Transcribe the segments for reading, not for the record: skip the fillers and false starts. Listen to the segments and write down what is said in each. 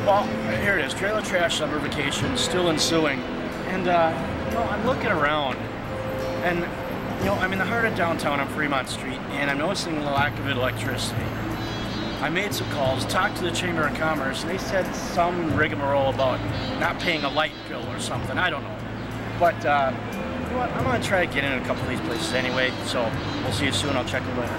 Well, here it is. Trailer trash suburbification still ensuing. And, you know, I'm looking around. And, you know, I'm in the heart of downtown on Fremont Street, and I'm noticing the lack of electricity. I made some calls, talked to the Chamber of Commerce, and they said some rigmarole about not paying a light bill or something. I don't know. But, you know what? I'm going to try to get in a couple of these places anyway, so we'll see you soon. I'll check you later.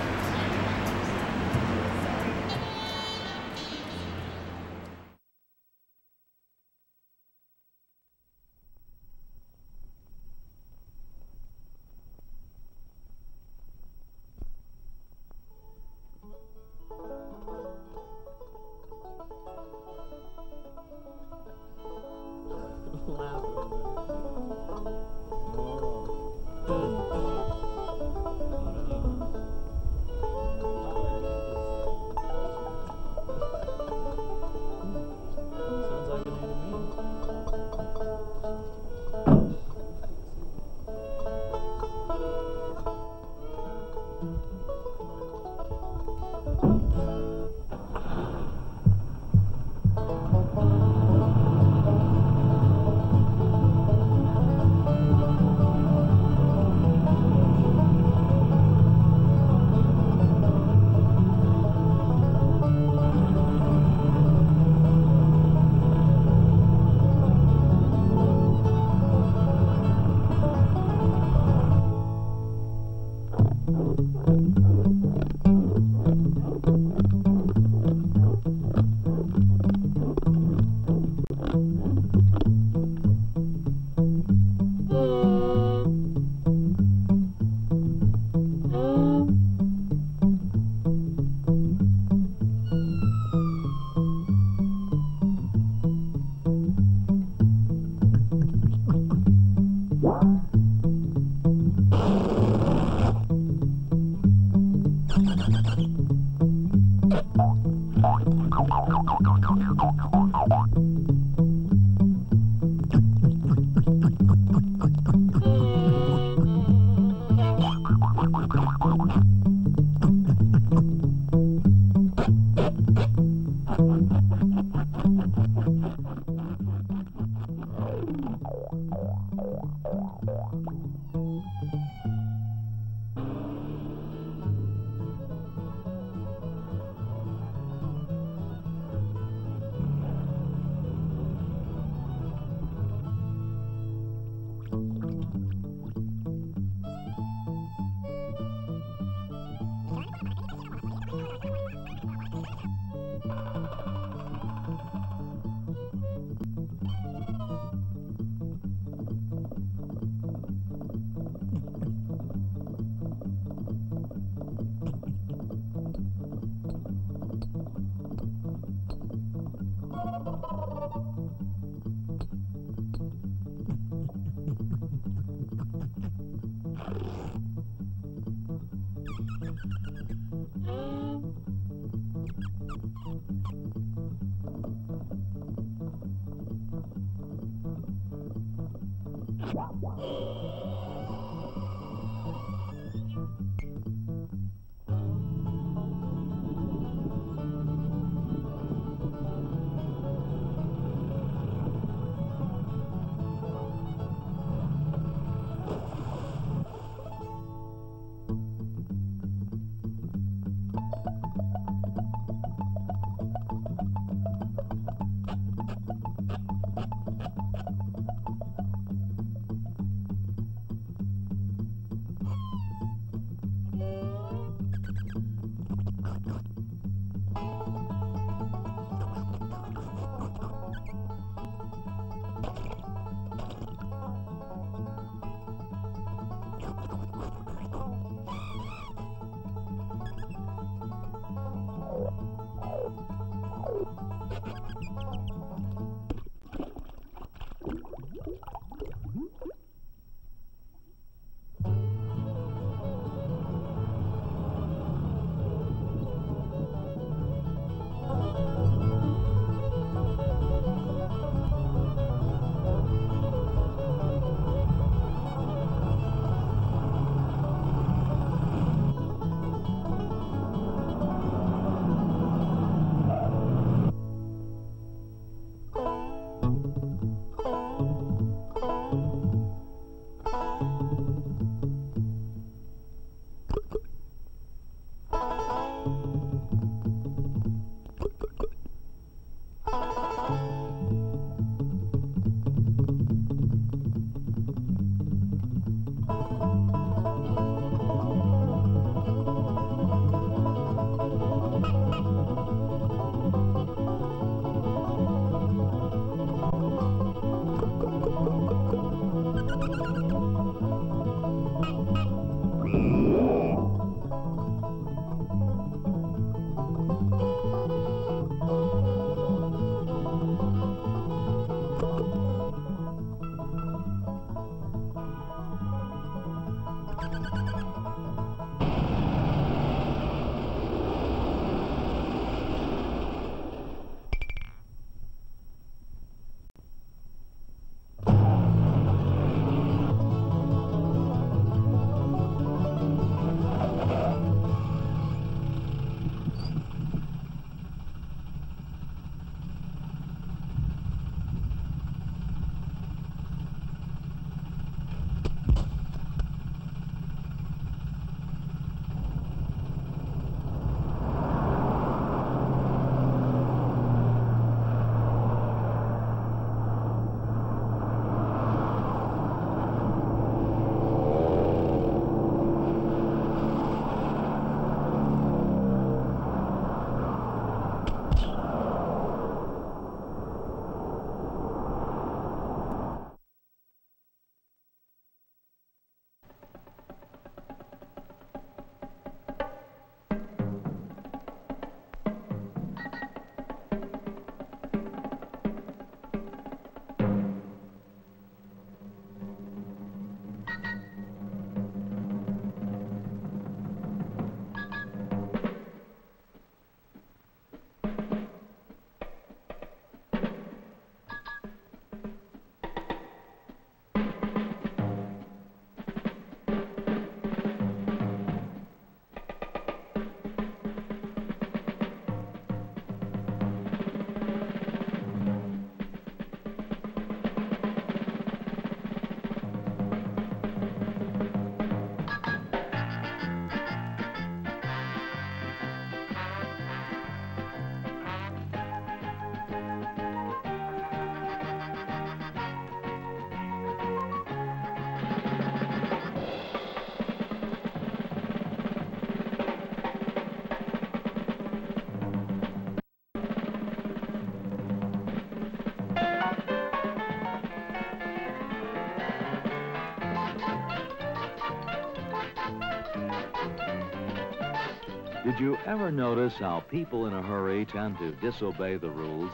Did you ever notice how people in a hurry tend to disobey the rules?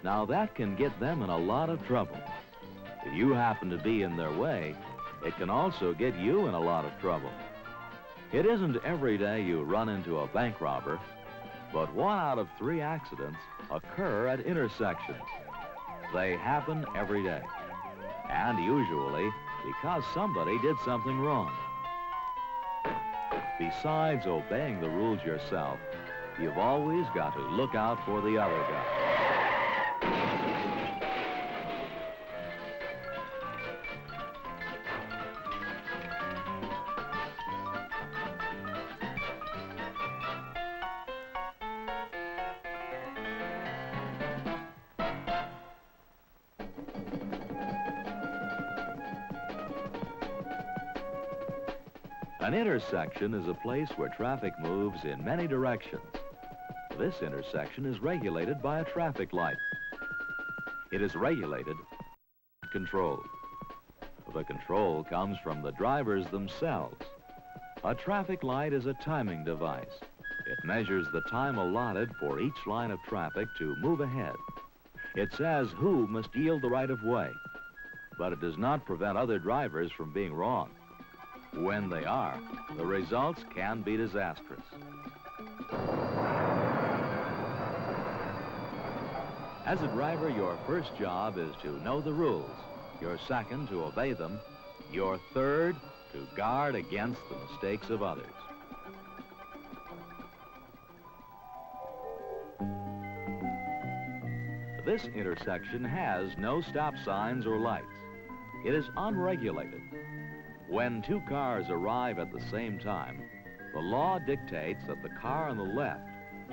Now that can get them in a lot of trouble. If you happen to be in their way, it can also get you in a lot of trouble. It isn't every day you run into a bank robber, but 1 out of 3 accidents occur at intersections. They happen every day, and usually because somebody did something wrong. Besides obeying the rules yourself, you've always got to look out for the other guy. An intersection is a place where traffic moves in many directions. This intersection is regulated by a traffic light. It is regulated, controlled. The control comes from the drivers themselves. A traffic light is a timing device. It measures the time allotted for each line of traffic to move ahead. It says who must yield the right of way, but it does not prevent other drivers from being wrong. When they are, the results can be disastrous. As a driver, your first job is to know the rules, your second to obey them, your third to guard against the mistakes of others. This intersection has no stop signs or lights. It is unregulated. When 2 cars arrive at the same time, the law dictates that the car on the left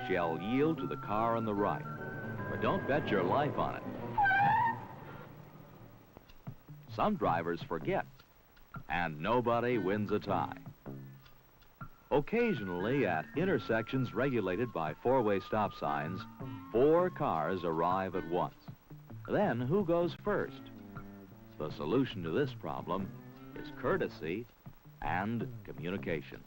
shall yield to the car on the right. But don't bet your life on it. Some drivers forget, and nobody wins a tie. Occasionally, at intersections regulated by 4-way stop signs, 4 cars arrive at once. Then, who goes first? The solution to this problem is courtesy and communication.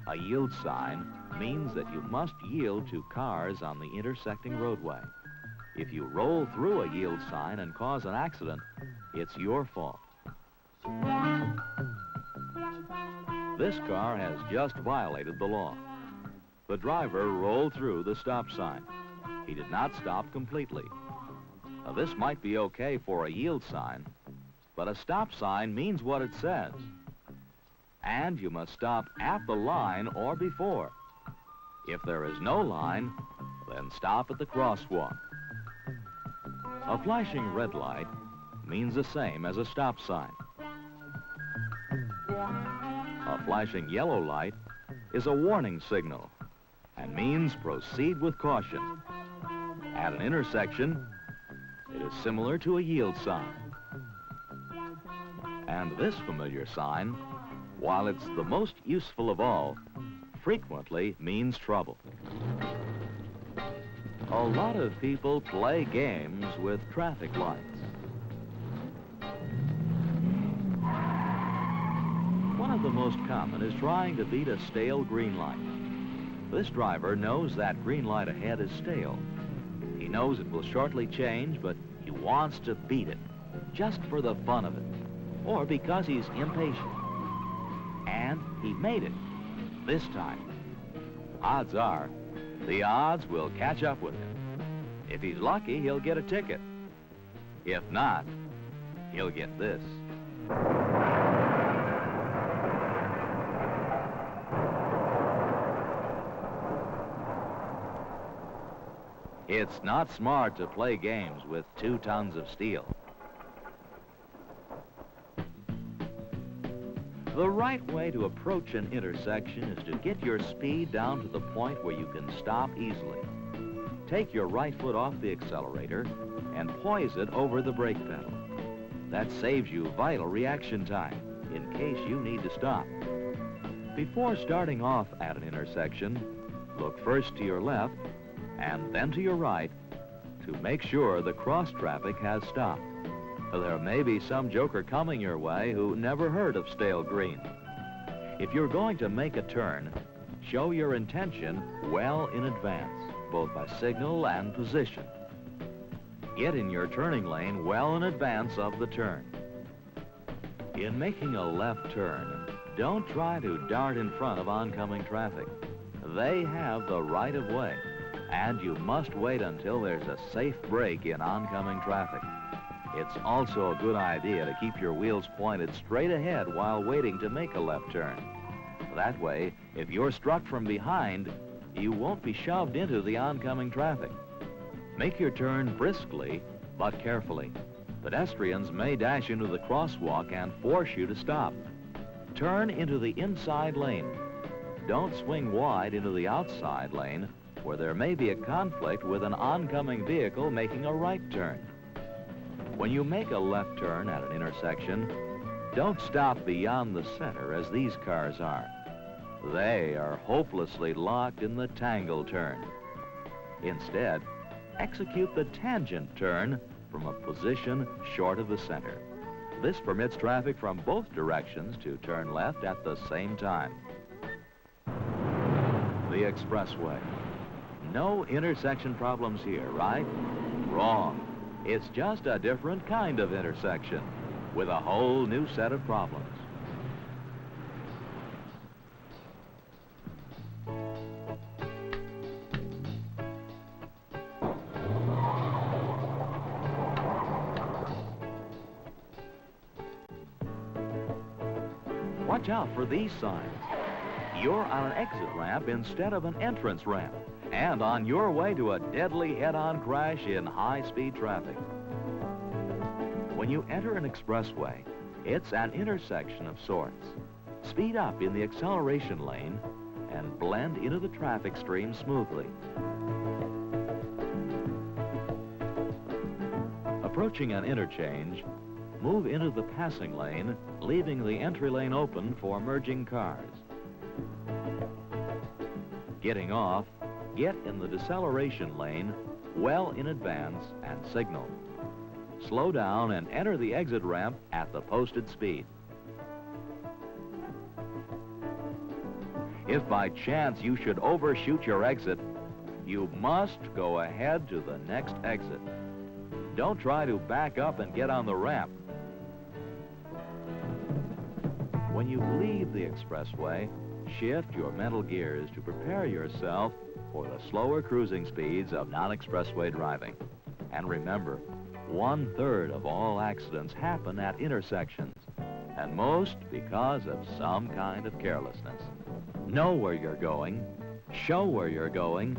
A yield sign means that you must yield to cars on the intersecting roadway. If you roll through a yield sign and cause an accident, it's your fault. This car has just violated the law. The driver rolled through the stop sign. He did not stop completely. Now, this might be okay for a yield sign, but a stop sign means what it says. And you must stop at the line or before. If there is no line, then stop at the crosswalk. A flashing red light means the same as a stop sign. A flashing yellow light is a warning signal and means proceed with caution. At an intersection, it is similar to a yield sign. And this familiar sign, while it's the most useful of all, frequently means trouble. A lot of people play games with traffic lights. One of the most common is trying to beat a stale green light. This driver knows that green light ahead is stale. He knows it will shortly change, but he wants to beat it, just for the fun of it, or because he's impatient. And he made it, this time. Odds are, the odds will catch up with him. If he's lucky, he'll get a ticket. If not, he'll get this. It's not smart to play games with 2 tons of steel. The right way to approach an intersection is to get your speed down to the point where you can stop easily. Take your right foot off the accelerator and poise it over the brake pedal. That saves you vital reaction time in case you need to stop. Before starting off at an intersection, Look first to your left and then to your right to make sure the cross traffic has stopped. There may be some joker coming your way who never heard of stale green. If you're going to make a turn, show your intention well in advance, both by signal and position. Get in your turning lane well in advance of the turn. In making a left turn, don't try to dart in front of oncoming traffic. They have the right of way, and you must wait until there's a safe break in oncoming traffic. It's also a good idea to keep your wheels pointed straight ahead while waiting to make a left turn. That way, if you're struck from behind, you won't be shoved into the oncoming traffic. Make your turn briskly, but carefully. Pedestrians may dash into the crosswalk and force you to stop. Turn into the inside lane. Don't swing wide into the outside lane, where there may be a conflict with an oncoming vehicle making a right turn. When you make a left turn at an intersection, don't stop beyond the center as these cars are. They are hopelessly locked in the tangle turn. Instead, execute the tangent turn from a position short of the center. This permits traffic from both directions to turn left at the same time. The expressway. No intersection problems here, right? Wrong. It's just a different kind of intersection with a whole new set of problems. Watch out for these signs. You're on an exit ramp instead of an entrance ramp, and on your way to a deadly head-on crash in high-speed traffic. When you enter an expressway, it's an intersection of sorts. Speed up in the acceleration lane and blend into the traffic stream smoothly. Approaching an interchange, move into the passing lane, leaving the entry lane open for merging cars. Getting off, get in the deceleration lane well in advance and signal. Slow down and enter the exit ramp at the posted speed. If by chance you should overshoot your exit, you must go ahead to the next exit. Don't try to back up and get on the ramp. When you leave the expressway, shift your mental gears to prepare yourself for the slower cruising speeds of non-expressway driving. And remember, 1/3 of all accidents happen at intersections, and most because of some kind of carelessness. Know where you're going, show where you're going.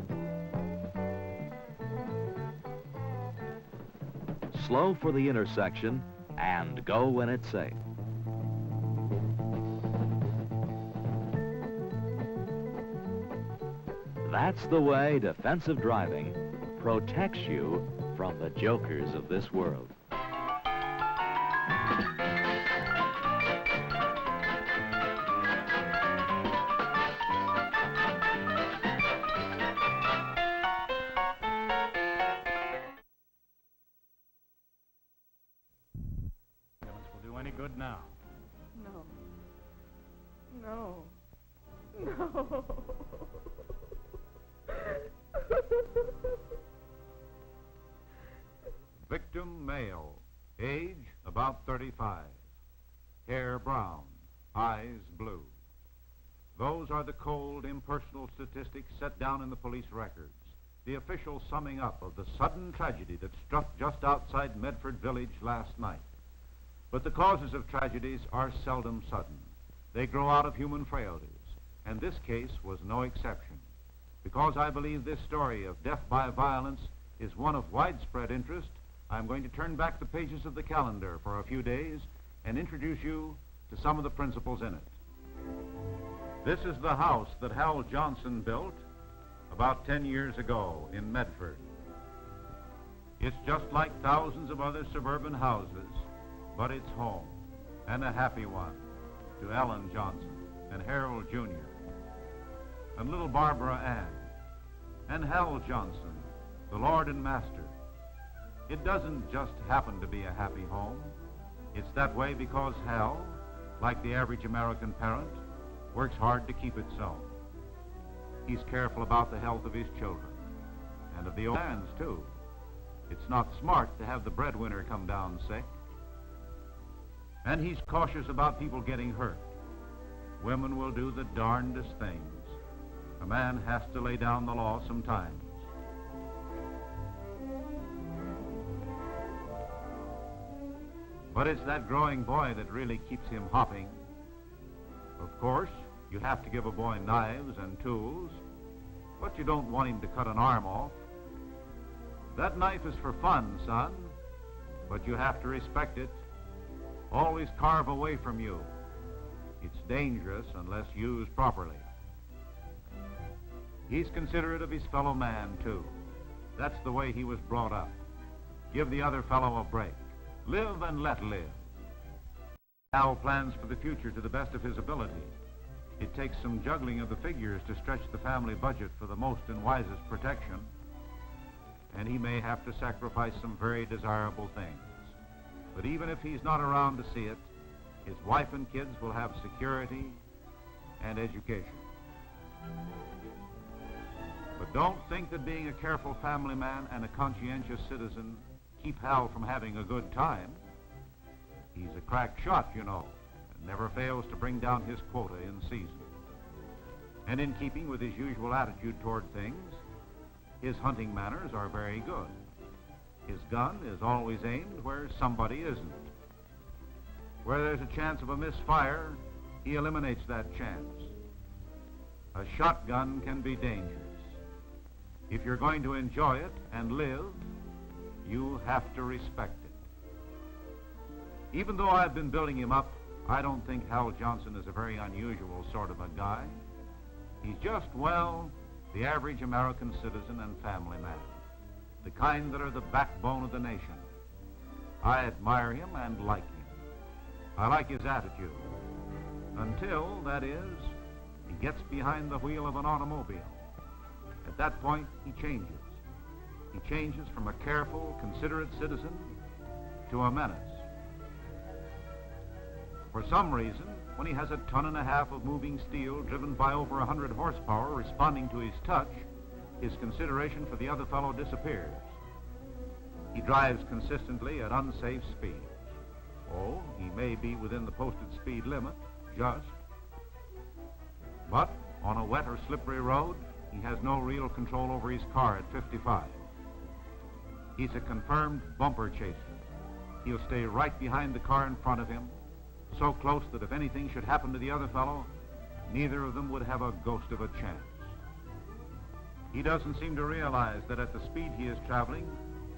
Slow for the intersection and go when it's safe. That's the way defensive driving protects you from the jokers of this world. Will do any good now. No. No. No. Victim male, age about 35, hair brown, eyes blue. Those are the cold, impersonal statistics set down in the police records, the official summing up of the sudden tragedy that struck just outside Medford Village last night. But the causes of tragedies are seldom sudden. They grow out of human frailties, and this case was no exception. Because I believe this story of death by violence is one of widespread interest, I'm going to turn back the pages of the calendar for a few days and introduce you to some of the principals in it. This is the house that Hal Johnson built about 10 years ago in Medford. It's just like thousands of other suburban houses, but it's home, and a happy one, to Ellen Johnson and Harold Jr. and little Barbara Ann and Hal Johnson, the Lord and Master. It doesn't just happen to be a happy home. It's that way because Hal, like the average American parent, works hard to keep it so. He's careful about the health of his children, and of the old man's too. It's not smart to have the breadwinner come down sick. And he's cautious about people getting hurt. Women will do the darndest things. A man has to lay down the law sometimes. But it's that growing boy that really keeps him hopping. Of course, you have to give a boy knives and tools, but you don't want him to cut an arm off. That knife is for fun, son, but you have to respect it. Always carve away from you. It's dangerous unless used properly. He's considerate of his fellow man, too. That's the way he was brought up. Give the other fellow a break. Live and let live. Hal plans for the future to the best of his ability. It takes some juggling of the figures to stretch the family budget for the most and wisest protection. And he may have to sacrifice some very desirable things. But even if he's not around to see it, his wife and kids will have security and education. But don't think that being a careful family man and a conscientious citizen keep Hal from having a good time. He's a crack shot, you know, and never fails to bring down his quota in season. And in keeping with his usual attitude toward things, his hunting manners are very good. His gun is always aimed where somebody isn't. Where there's a chance of a misfire, he eliminates that chance. A shotgun can be dangerous. If you're going to enjoy it and live, you have to respect it. Even though I've been building him up, I don't think Hal Johnson is a very unusual sort of a guy. He's just, well, the average American citizen and family man. The kind that are the backbone of the nation. I admire him and like him. I like his attitude. Until, that is, he gets behind the wheel of an automobile. At that point, he changes. He changes from a careful, considerate citizen to a menace. For some reason, when he has 1.5 tons of moving steel driven by over 100 horsepower responding to his touch, his consideration for the other fellow disappears. He drives consistently at unsafe speeds. Oh, he may be within the posted speed limit, just. But on a wet or slippery road, he has no real control over his car at 55. He's a confirmed bumper chaser. He'll stay right behind the car in front of him, so close that if anything should happen to the other fellow, neither of them would have a ghost of a chance. He doesn't seem to realize that at the speed he is traveling,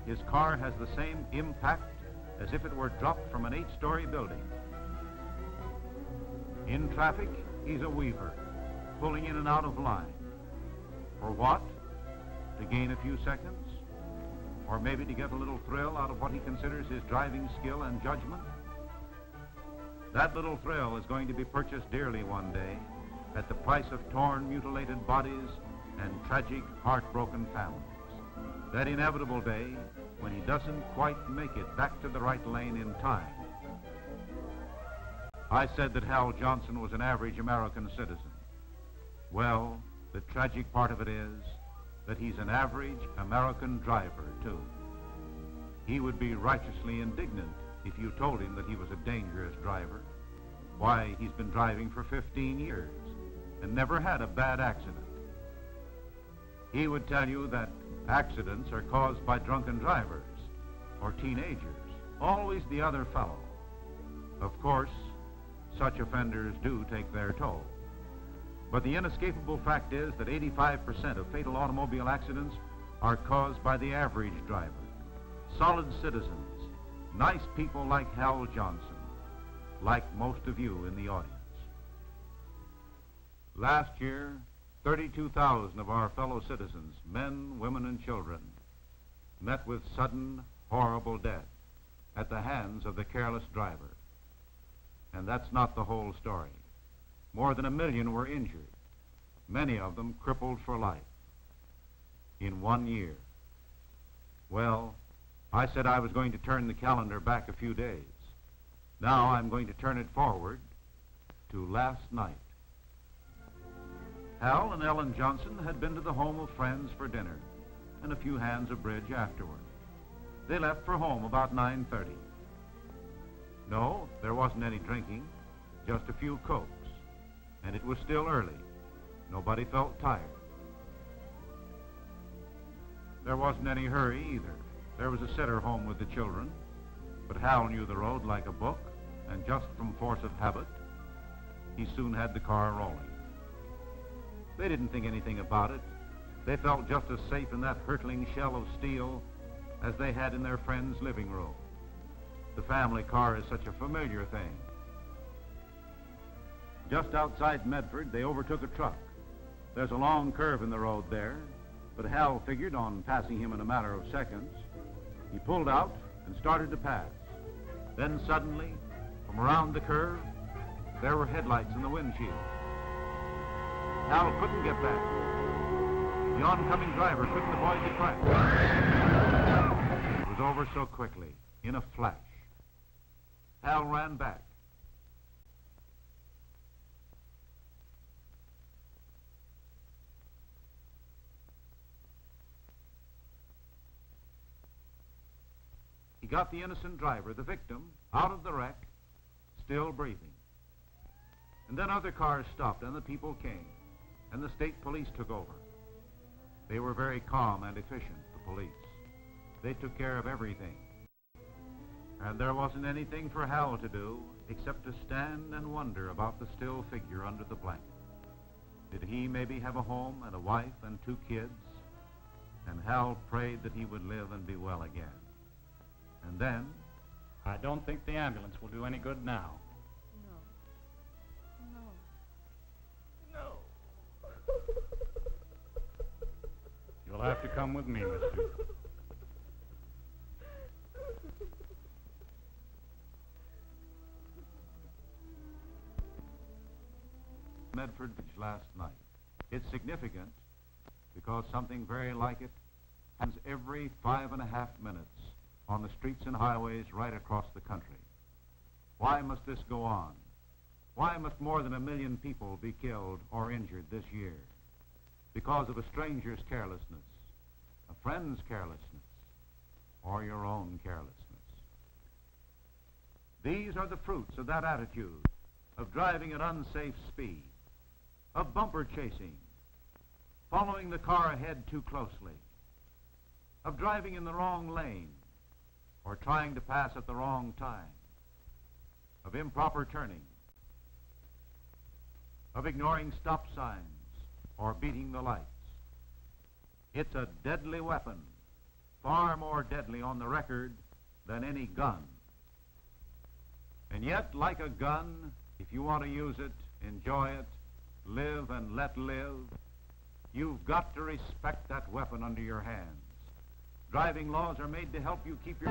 his car has the same impact as if it were dropped from an 8-story building. In traffic, he's a weaver, pulling in and out of line. For what? To gain a few seconds? Or maybe to get a little thrill out of what he considers his driving skill and judgment? That little thrill is going to be purchased dearly one day at the price of torn, mutilated bodies and tragic, heartbroken families. That inevitable day when he doesn't quite make it back to the right lane in time. I said that Hal Johnson was an average American citizen. Well, the tragic part of it is that he's an average American driver, too. He would be righteously indignant if you told him that he was a dangerous driver. Why, he's been driving for 15 years and never had a bad accident. He would tell you that accidents are caused by drunken drivers or teenagers, always the other fellow. Of course, such offenders do take their toll. But the inescapable fact is that 85% of fatal automobile accidents are caused by the average driver. Solid citizens, nice people like Hal Johnson, like most of you in the audience. Last year, 32,000 of our fellow citizens, men, women, and children, met with sudden, horrible death at the hands of the careless driver. And that's not the whole story. More than 1 million were injured, many of them crippled for life. in 1 year. Well, I said I was going to turn the calendar back a few days. Now I'm going to turn it forward to last night. Hal and Ellen Johnson had been to the home of friends for dinner and a few hands of bridge afterward. They left for home about 9:30. No, there wasn't any drinking, just a few Cokes, and it was still early. Nobody felt tired. There wasn't any hurry either. There was a sitter home with the children, but Hal knew the road like a book, and just from force of habit, he soon had the car rolling. They didn't think anything about it. They felt just as safe in that hurtling shell of steel as they had in their friend's living room. The family car is such a familiar thing. Just outside Medford, they overtook a truck. There's a long curve in the road there, but Hal figured on passing him in a matter of seconds. He pulled out and started to pass. Then suddenly, from around the curve, there were headlights in the windshield. Hal couldn't get back. The oncoming driver couldn't avoid the crash. It was over so quickly, in a flash. Hal ran back. He got the innocent driver, the victim, out of the wreck, still breathing. And then other cars stopped and the people came, and the state police took over. They were very calm and efficient, the police. They took care of everything. And there wasn't anything for Hal to do except to stand and wonder about the still figure under the blanket. Did he maybe have a home and a wife and 2 kids? And Hal prayed that he would live and be well again. And then... I don't think the ambulance will do any good now. No. You'll have to come with me, mister. Medford last night. It's significant because something very like it happens every 5.5 minutes on the streets and highways right across the country. Why must this go on? Why must more than 1 million people be killed or injured this year? Because of a stranger's carelessness, a friend's carelessness, or your own carelessness. These are the fruits of that attitude of driving at unsafe speed, of bumper chasing, following the car ahead too closely, of driving in the wrong lane, or trying to pass at the wrong time, of improper turning, of ignoring stop signs or beating the lights. It's a deadly weapon, far more deadly on the record than any gun. And yet, like a gun, if you want to use it, enjoy it, live and let live, you've got to respect that weapon under your hands. Driving laws are made to help you keep your...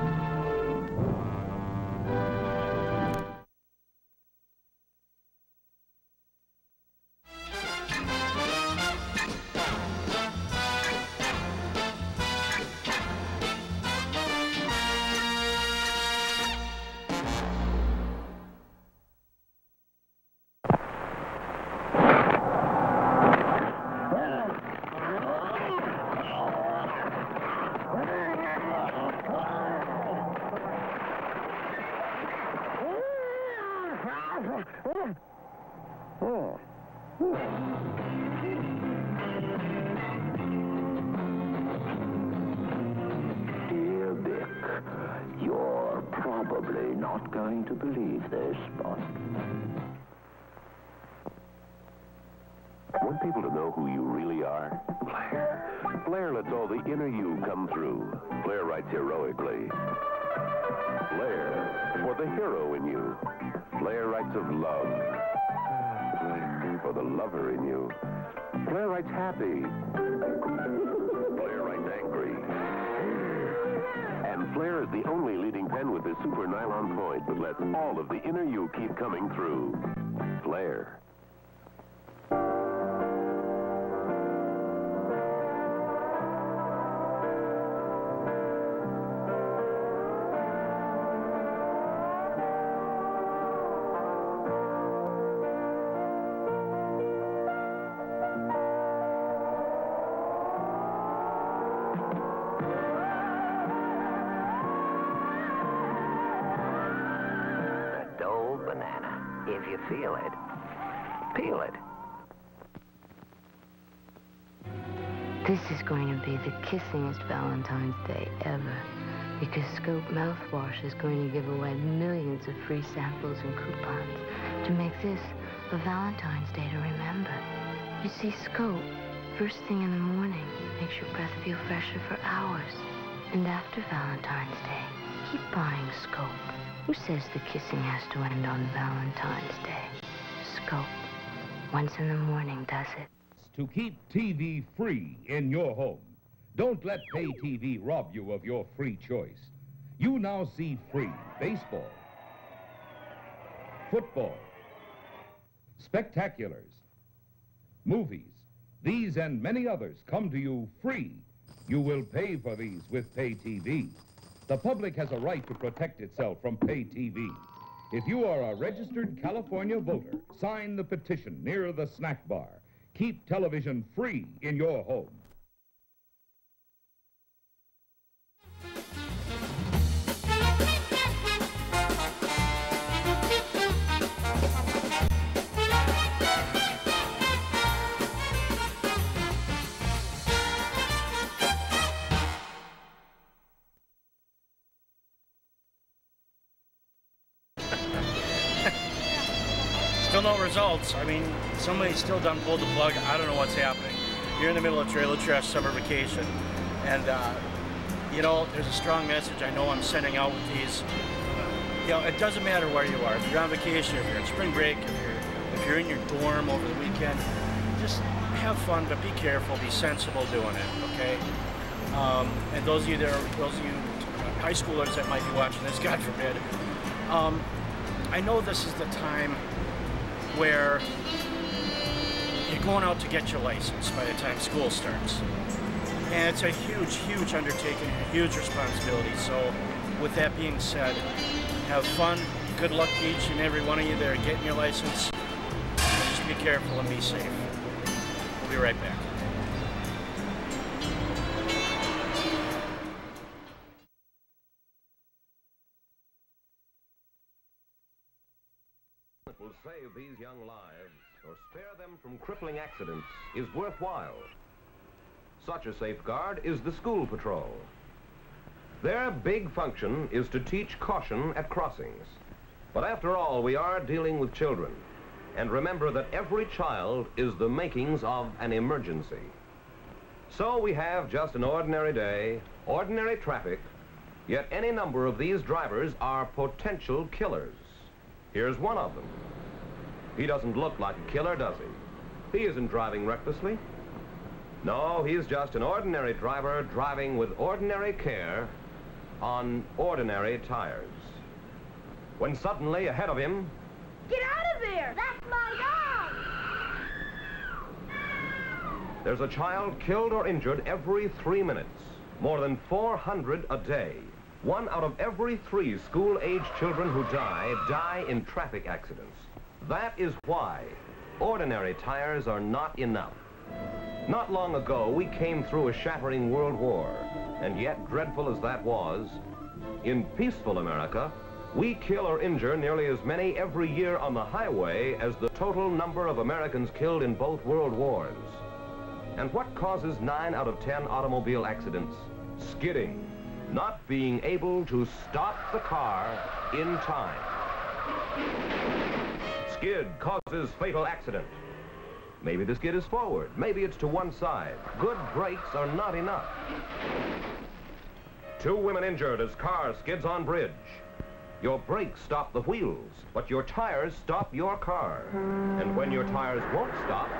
Dear Vic, you're probably not going to believe this, but... Want people to know who you really are? Blair. Blair lets all the inner you come through. Blair writes heroically. Blair, for the hero in you. Blair writes of love. Blair, for the lover in you. Blair writes happy. Blair writes angry. And Blair is the only leading pen with this super nylon point that lets all of the inner you keep coming through. Blair. If you feel it, peel it. This is going to be the kissingest Valentine's Day ever, because Scope Mouthwash is going to give away millions of free samples and coupons to make this a Valentine's Day to remember. You see, Scope, first thing in the morning, makes your breath feel fresher for hours. And after Valentine's Day, keep buying Scope. Who says the kissing has to end on Valentine's Day? Scope. Once in the morning does it. To keep TV free in your home. Don't let pay TV rob you of your free choice. You now see free baseball, football, spectaculars, movies. These and many others come to you free. You will pay for these with pay TV. The public has a right to protect itself from pay TV. If you are a registered California voter, sign the petition near the snack bar. Keep television free in your home. Still no results. I mean, somebody still done pulled the plug. I don't know what's happening. You're in the middle of Trailer Trash summer vacation, and you know, there's a strong message I know I'm sending out with these. You know, it doesn't matter where you are. If you're on vacation, if you're in spring break, if you're in your dorm over the weekend, just have fun, but be careful, be sensible doing it, okay? And those of you high schoolers that might be watching this, God forbid, I know this is the time where you're going out to get your license by the time school starts. And it's a huge, huge undertaking, a huge responsibility. So with that being said, have fun. Good luck to each and every one of you that are getting your license. Just be careful and be safe. We'll be right back. Will save these young lives or spare them from crippling accidents is worthwhile. Such a safeguard is the school patrol. Their big function is to teach caution at crossings. But after all, we are dealing with children. And remember that every child is the makings of an emergency. So we have just an ordinary day, ordinary traffic, yet any number of these drivers are potential killers. Here's one of them. He doesn't look like a killer, does he? He isn't driving recklessly. No, he's just an ordinary driver driving with ordinary care on ordinary tires. When suddenly ahead of him... Get out of there! That's my dog! There's a child killed or injured every 3 minutes. More than 400 a day. 1 out of every 3 school-age children who die in traffic accidents. That is why ordinary tires are not enough. Not long ago, we came through a shattering world war, and yet, dreadful as that was, in peaceful America, we kill or injure nearly as many every year on the highway as the total number of Americans killed in both world wars. And what causes 9 out of 10 automobile accidents? Skidding. Not being able to stop the car in time. Skid causes fatal accident. Maybe the skid is forward. Maybe it's to one side. Good brakes are not enough. 2 women injured as car skids on bridge. Your brakes stop the wheels, but your tires stop your car. And when your tires won't stop,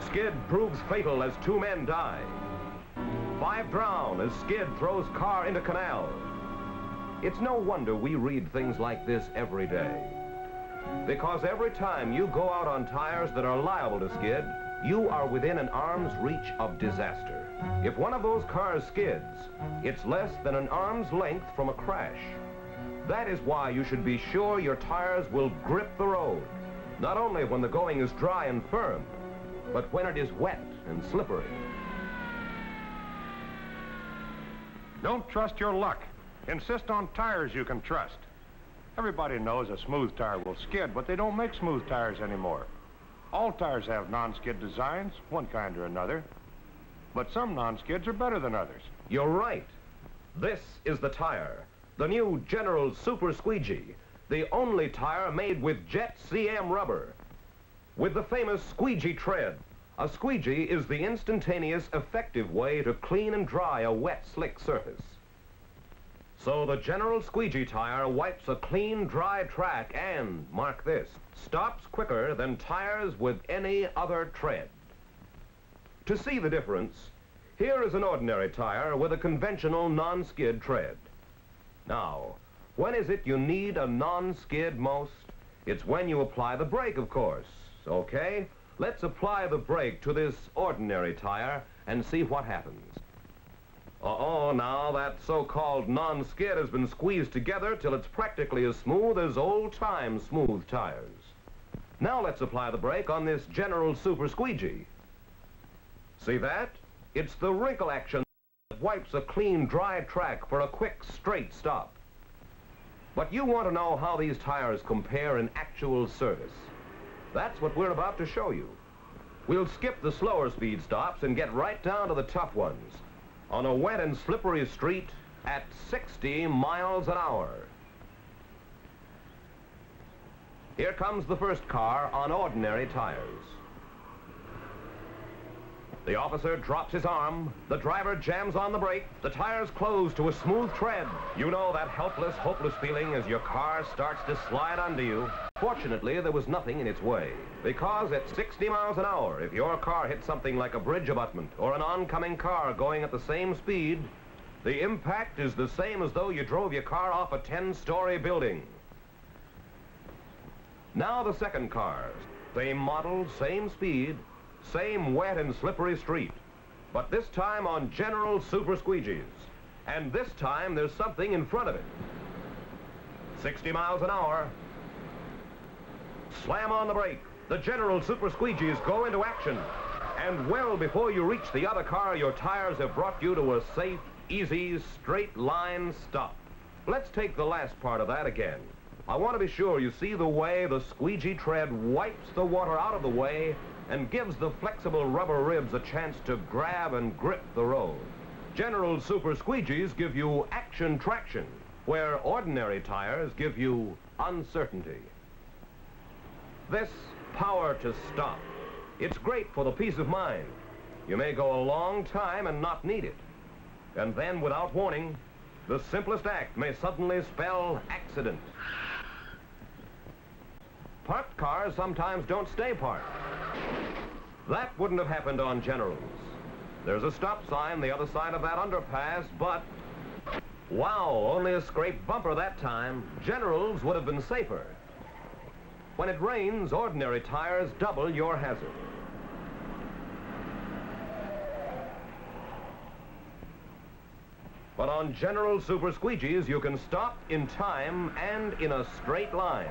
skid proves fatal as 2 men die. 5 drown as skid throws car into canal. It's no wonder we read things like this every day. Because every time you go out on tires that are liable to skid, you are within an arm's reach of disaster. If one of those cars skids, it's less than an arm's length from a crash. That is why you should be sure your tires will grip the road, not only when the going is dry and firm, but when it is wet and slippery. Don't trust your luck. Insist on tires you can trust. Everybody knows a smooth tire will skid, but they don't make smooth tires anymore. All tires have non-skid designs, one kind or another. But some non-skids are better than others. You're right. This is the tire, the new General Super Squeegee, the only tire made with Jet CM rubber. With the famous squeegee tread. A squeegee is the instantaneous, effective way to clean and dry a wet, slick surface. So the General Squeegee tire wipes a clean, dry track and, mark this, stops quicker than tires with any other tread. To see the difference, here is an ordinary tire with a conventional non-skid tread. Now, when is it you need a non-skid most? It's when you apply the brake, of course. Okay, let's apply the brake to this ordinary tire and see what happens. Now that so-called non-skid has been squeezed together till it's practically as smooth as old-time smooth tires. Now let's apply the brake on this General Super Squeegee. See that? It's the wrinkle action that wipes a clean, dry track for a quick, straight stop. But you want to know how these tires compare in actual service. That's what we're about to show you. We'll skip the slower speed stops and get right down to the tough ones. On a wet and slippery street at 60 miles an hour. Here comes the first car on ordinary tires. The officer drops his arm, the driver jams on the brake, the tires close to a smooth tread. You know that helpless, hopeless feeling as your car starts to slide under you. Fortunately, there was nothing in its way, because at 60 miles an hour, if your car hit something like a bridge abutment or an oncoming car going at the same speed, the impact is the same as though you drove your car off a 10-story building. Now the second car, same model, same speed, same wet and slippery street, but this time on General Super Squeegees. And this time there's something in front of it. 60 miles an hour. Slam on the brake. The General Super Squeegees go into action. And well before you reach the other car, your tires have brought you to a safe, easy, straight line stop. Let's take the last part of that again. I want to be sure you see the way the squeegee tread wipes the water out of the way and gives the flexible rubber ribs a chance to grab and grip the road. General Super Squeegees give you action traction, where ordinary tires give you uncertainty. This power to stop, it's great for the peace of mind. You may go a long time and not need it. And then, without warning, the simplest act may suddenly spell accident. Parked cars sometimes don't stay parked. That wouldn't have happened on Generals. There's a stop sign the other side of that underpass, but wow, only a scraped bumper that time. Generals would have been safer. When it rains, ordinary tires double your hazard. But on General Super Squeegees, you can stop in time and in a straight line.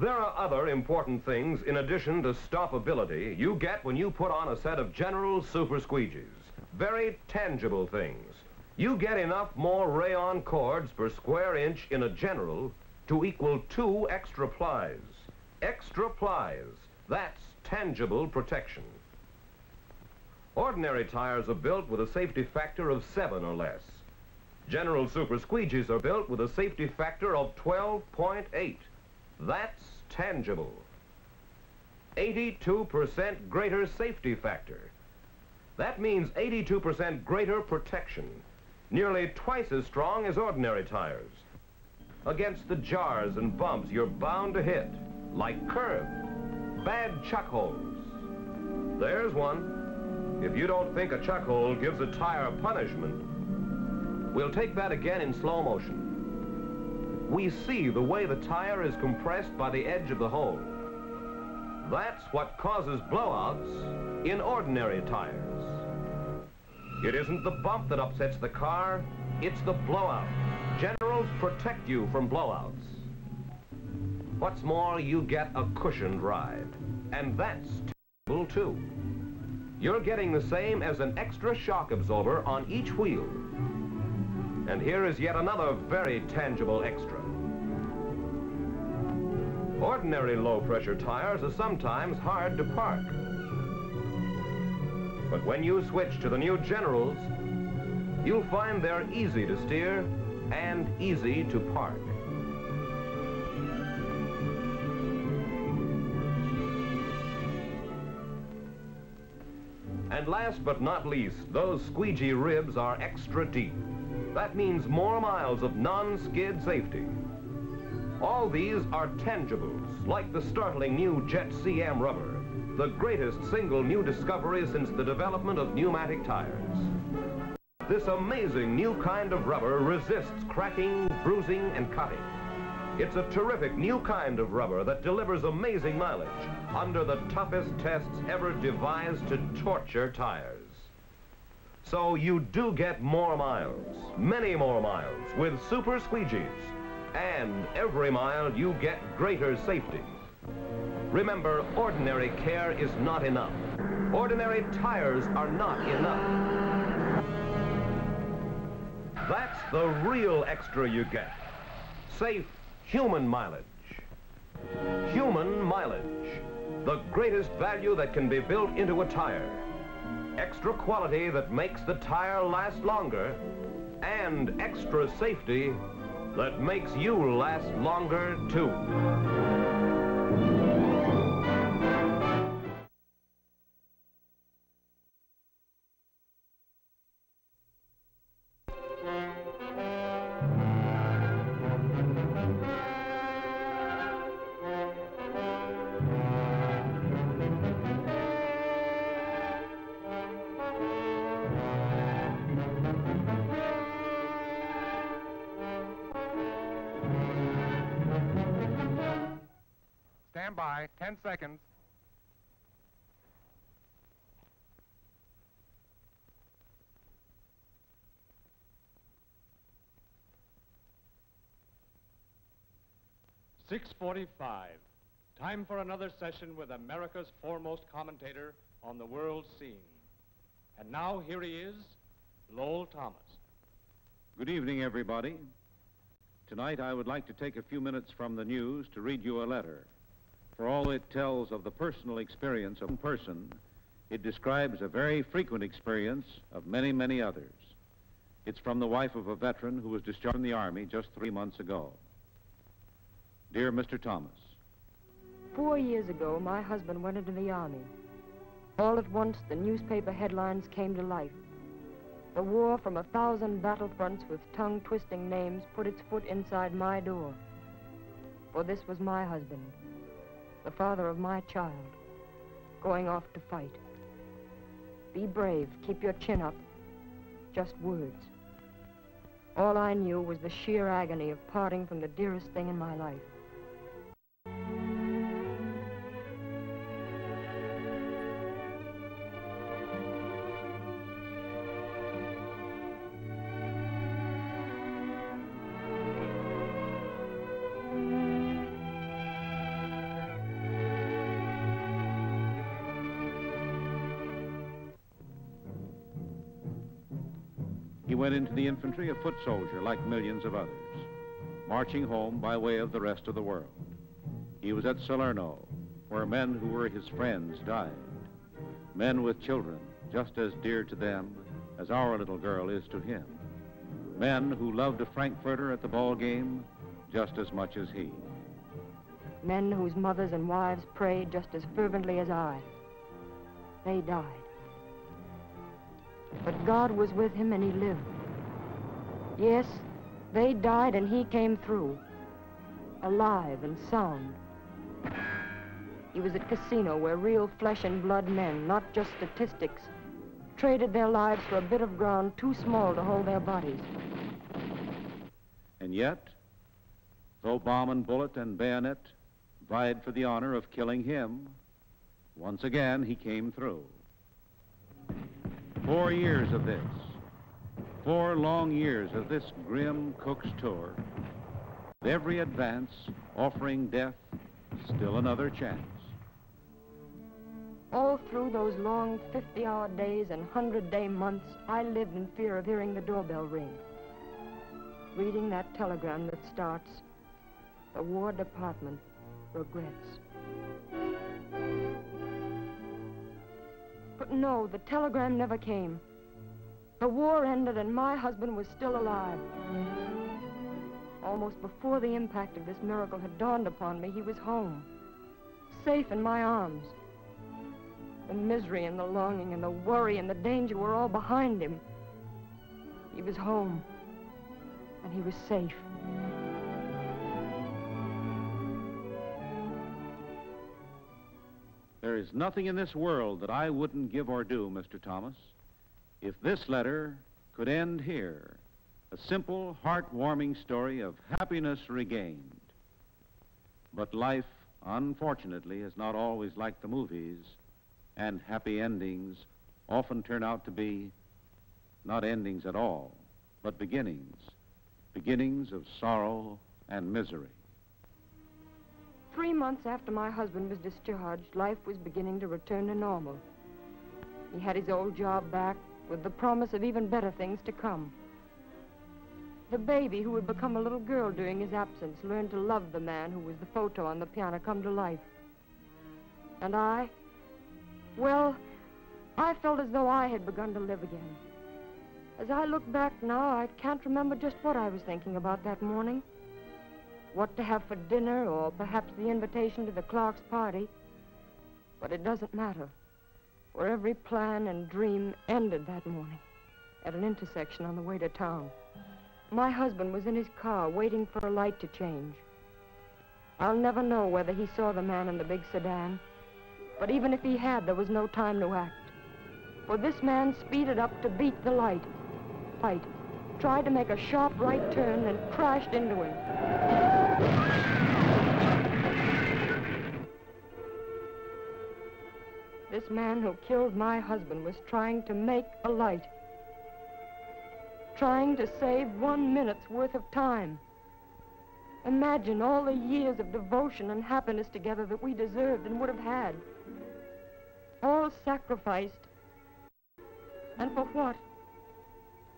There are other important things in addition to stoppability you get when you put on a set of General Super Squeegees. Very tangible things. You get enough more rayon cords per square inch in a General to equal 2 extra plies. Extra plies. That's tangible protection. Ordinary tires are built with a safety factor of 7 or less. General Super Squeegees are built with a safety factor of 12.8. That's tangible. 82% greater safety factor. That means 82% greater protection. Nearly twice as strong as ordinary tires. Against the jars and bumps you're bound to hit, like curbs, bad chuck holes. There's one. If you don't think a chuck hole gives a tire punishment, we'll take that again in slow motion. We see the way the tire is compressed by the edge of the hole. That's what causes blowouts in ordinary tires. It isn't the bump that upsets the car, it's the blowout. Generals protect you from blowouts. What's more, you get a cushioned ride, and that's terrible too. You're getting the same as an extra shock absorber on each wheel. And here is yet another very tangible extra. Ordinary low-pressure tires are sometimes hard to park. But when you switch to the new Generals, you'll find they're easy to steer and easy to park. And last but not least, those squeegee ribs are extra deep. That means more miles of non-skid safety. All these are tangibles, like the startling new Jet CM rubber, the greatest single new discovery since the development of pneumatic tires. This amazing new kind of rubber resists cracking, bruising, and cutting. It's a terrific new kind of rubber that delivers amazing mileage under the toughest tests ever devised to torture tires. So you do get more miles, many more miles, with super squeegees. And every mile you get greater safety. Remember, ordinary care is not enough. Ordinary tires are not enough. That's the real extra you get. Safe human mileage. Human mileage. The greatest value that can be built into a tire. Extra quality that makes the tire last longer. And extra safety that makes you last longer, too. Stand by, 10 seconds. .45. Time for another session with America's foremost commentator on the world scene. And now here he is, Lowell Thomas. Good evening, everybody. Tonight I would like to take a few minutes from the news to read you a letter. For all it tells of the personal experience of one person, it describes a very frequent experience of many, many others. It's from the wife of a veteran who was discharged from the Army just 3 months ago. Dear Mr. Thomas, 4 years ago, my husband went into the Army. All at once, the newspaper headlines came to life. The war from 1,000 battlefronts with tongue-twisting names put its foot inside my door. For this was my husband, the father of my child, going off to fight. Be brave, keep your chin up. Just words. All I knew was the sheer agony of parting from the dearest thing in my life. he went into the infantry a foot soldier like millions of others, marching home by way of the rest of the world. He was at Salerno, where men who were his friends died, men with children just as dear to them as our little girl is to him, men who loved a Frankfurter at the ball game just as much as he. Men whose mothers and wives prayed just as fervently as I. They died. But God was with him and he lived. Yes, they died and he came through, alive and sound. He was at Casino where real flesh and blood men, not just statistics, traded their lives for a bit of ground too small to hold their bodies. And yet, though bomb and bullet and bayonet vied for the honor of killing him, once again he came through. 4 years of this, 4 long years of this grim Cook's tour, with every advance offering death still another chance. All through those long 50-hour days and 100-day months, I lived in fear of hearing the doorbell ring. reading that telegram that starts, "The War Department regrets." But no, the telegram never came. The war ended and my husband was still alive. Almost before the impact of this miracle had dawned upon me, he was home, safe in my arms. The misery and the longing and the worry and the danger were all behind him. He was home, and he was safe. There is nothing in this world that I wouldn't give or do, Mr. Thomas, if this letter could end here, a simple, heartwarming story of happiness regained. But life, unfortunately, is not always like the movies, and happy endings often turn out to be not endings at all, but beginnings of sorrow and misery. 3 months after my husband was discharged, life was beginning to return to normal. He had his old job back, with the promise of even better things to come. The baby, who had become a little girl during his absence, learned to love the man who was the photo on the piano come to life. And I felt as though I had begun to live again. As I look back now, I can't remember just what I was thinking about that morning. What to have for dinner, or perhaps the invitation to the Clark's party. But it doesn't matter, for every plan and dream ended that morning at an intersection on the way to town. My husband was in his car waiting for a light to change. I'll never know whether he saw the man in the big sedan, but even if he had, there was no time to act. For this man speeded up to beat the light, tried to make a sharp right turn and crashed into him. This man who killed my husband was trying to make a light, trying to save 1 minute's worth of time. Imagine all the years of devotion and happiness together that we deserved and would have had. All sacrificed. And for what?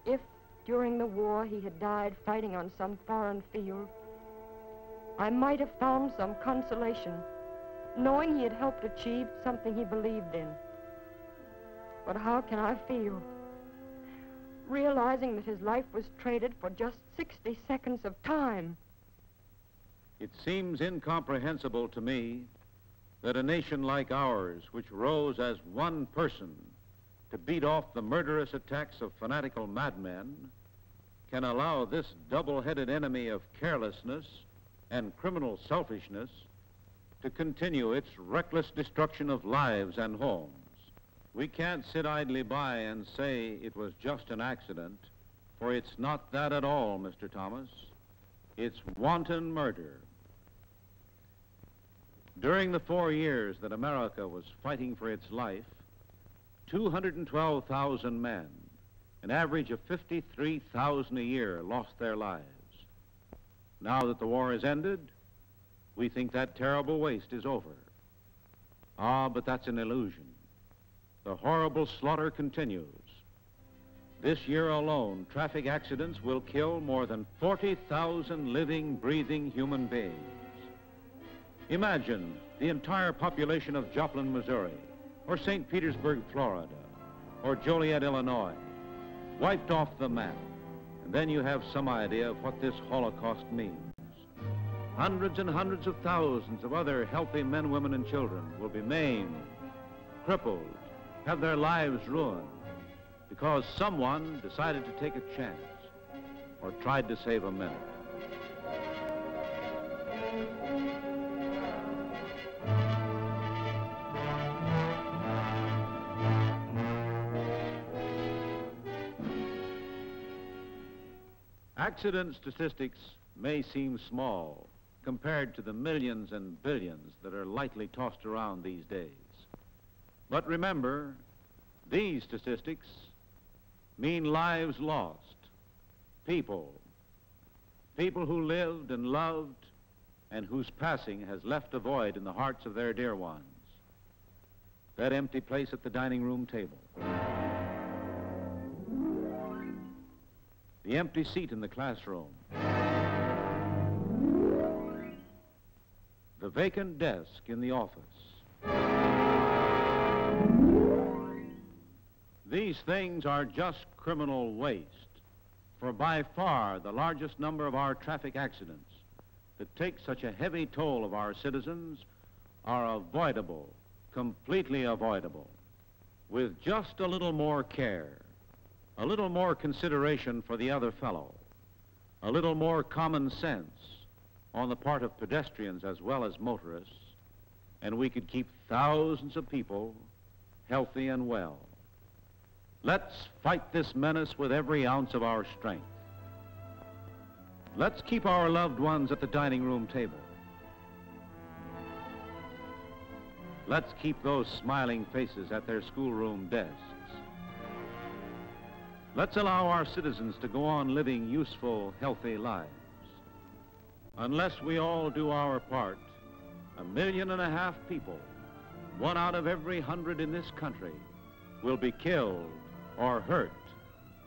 If, during the war, he had died fighting on some foreign field, I might have found some consolation, knowing he had helped achieve something he believed in. But how can I feel, realizing that his life was traded for just 60 seconds of time? It seems incomprehensible to me that a nation like ours, which rose as one person to beat off the murderous attacks of fanatical madmen, can allow this double-headed enemy of carelessness and criminal selfishness to continue its reckless destruction of lives and homes. We can't sit idly by and say it was just an accident, for it's not that at all, Mr. Thomas. It's wanton murder. During the 4 years that America was fighting for its life, 212,000 men, an average of 53,000 a year, lost their lives. Now that the war is ended, we think that terrible waste is over. Ah, but that's an illusion. The horrible slaughter continues. This year alone, traffic accidents will kill more than 40,000 living, breathing human beings. Imagine the entire population of Joplin, Missouri, or St. Petersburg, Florida, or Joliet, Illinois, wiped off the map, and then you have some idea of what this Holocaust means. Hundreds and hundreds of thousands of other healthy men, women, and children will be maimed, crippled, have their lives ruined, because someone decided to take a chance or tried to save a minute. Accident statistics may seem small compared to the millions and billions that are lightly tossed around these days. But remember, these statistics mean lives lost, people who lived and loved and whose passing has left a void in the hearts of their dear ones. That empty place at the dining room table. the empty seat in the classroom, the vacant desk in the office. These things are just criminal waste, for by far the largest number of our traffic accidents that take such a heavy toll of our citizens are avoidable, completely avoidable, with just a little more care, a little more consideration for the other fellow, a little more common sense on the part of pedestrians as well as motorists, and we could keep thousands of people healthy and well. Let's fight this menace with every ounce of our strength. Let's keep our loved ones at the dining room table. Let's keep those smiling faces at their schoolroom desks. Let's allow our citizens to go on living useful, healthy lives. Unless we all do our part, 1.5 million people, 1 out of every 100 in this country, will be killed or hurt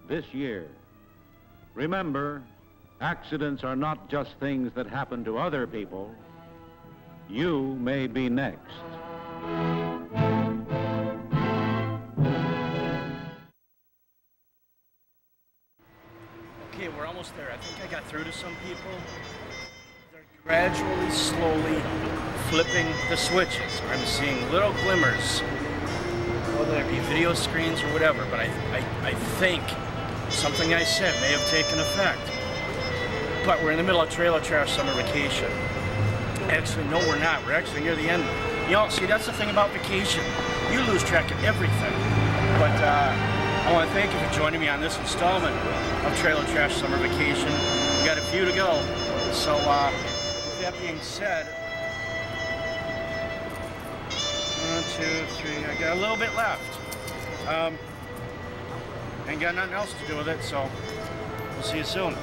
this year. Remember, accidents are not just things that happen to other people. You may be next. Okay, we're almost there. I think I got through to some people. They're gradually, slowly flipping the switches. I'm seeing little glimmers, whether it be video screens or whatever, but I think something I said may have taken effect. But we're in the middle of Trailer Trash summer vacation. Actually, no, we're not. We're actually near the end. You know, see, that's the thing about vacation. You lose track of everything. But I want to thank you for joining me on this installment of Trailer Trash Summer Vacation. We got a few to go. So, with that being said, 1, 2, 3, I got a little bit left. Ain't got nothing else to do with it, so we'll see you soon.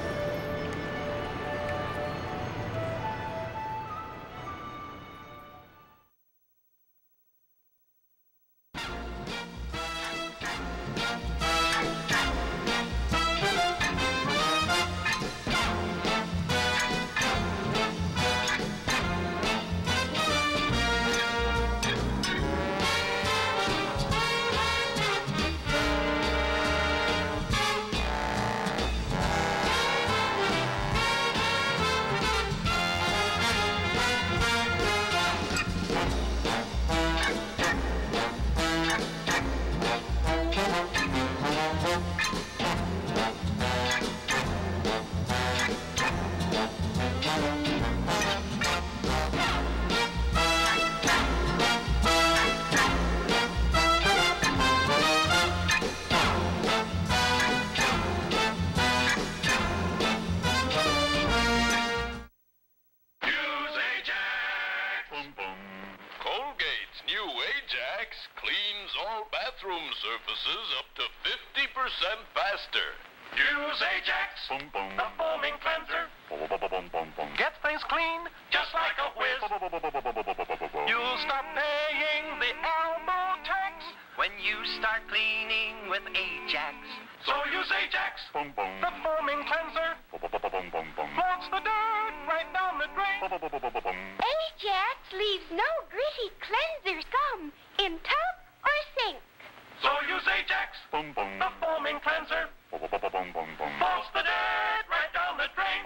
surfaces up to 50% faster. Use Ajax, the foaming cleanser. Gets things clean just like a whiz. You'll stop paying the elbow tax when you start cleaning with Ajax. So use Ajax, the foaming cleanser. Floats the dirt right down the drain. Ajax leaves no gritty cleanser scum in tub or sink. So use Ajax, the foaming cleanser. Floats the dirt right down the drain.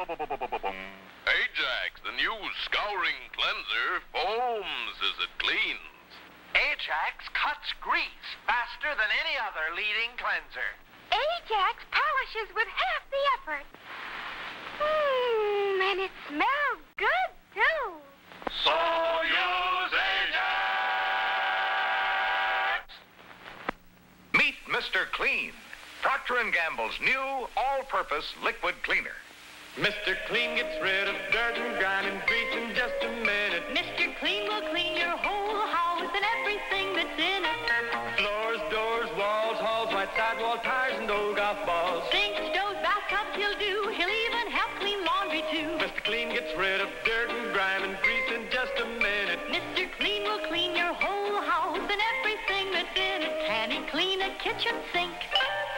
Ajax, the new scouring cleanser, foams as it cleans. Ajax cuts grease faster than any other leading cleanser. Ajax polishes with half the effort. And it smells good, too. So use Ajax! Meet Mr. Clean, Procter & Gamble's new all-purpose liquid cleaner. Mr. Clean gets rid of dirt and grime and grease in just a minute. Mr. Clean will clean your whole house and everything that's in it. Floors, doors, walls, halls, white sidewall tires, and old golf balls. Sinks, stoves, bathtubs he'll do. He'll even help clean laundry, too. Mr. Clean gets rid of dirt and grime and grease in just a minute. Mr. Clean will clean your whole house and everything that's in it. Can he clean a kitchen sink?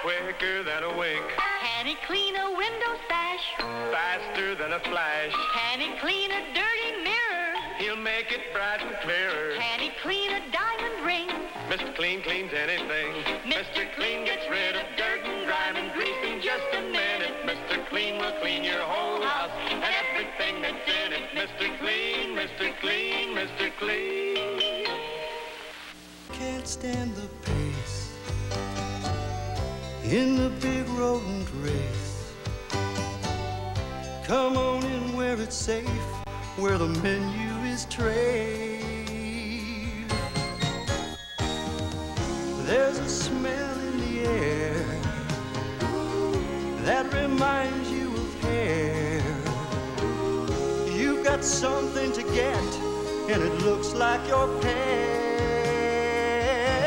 Quicker than a wink. Can he clean a window sash? Faster than a flash. Can he clean a dirty mirror? He'll make it bright and clearer. Can he clean a diamond ring? Mr. Clean cleans anything. Mr. Clean gets rid of dirt and grime and grease in just a minute. Mr. Clean will clean your whole house and everything that's in it. Mr. Clean, Mr. Clean, Mr. Clean. Can't stand the pace in the big rodent race. Come on in where it's safe, where the menu is trade. There's a smell in the air that reminds you of hair. You've got something to get, and it looks like your pants.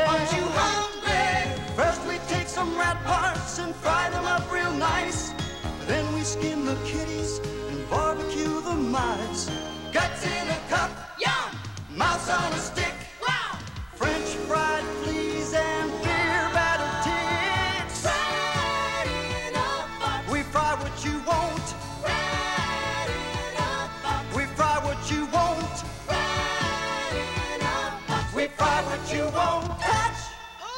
Aren't you hungry? First we take some rat parts and fry them up real nice. Then we skin the kitties and barbecue the mice. Guts in a cup, yum! Mouse on a stick, wow! French fried fleas and beer battered ticks. Fried in a box. We fry what you want. Fried in a box. We fry what you want. Fried in a box. We fry what you won't touch.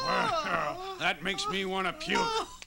Well, that makes me want to puke.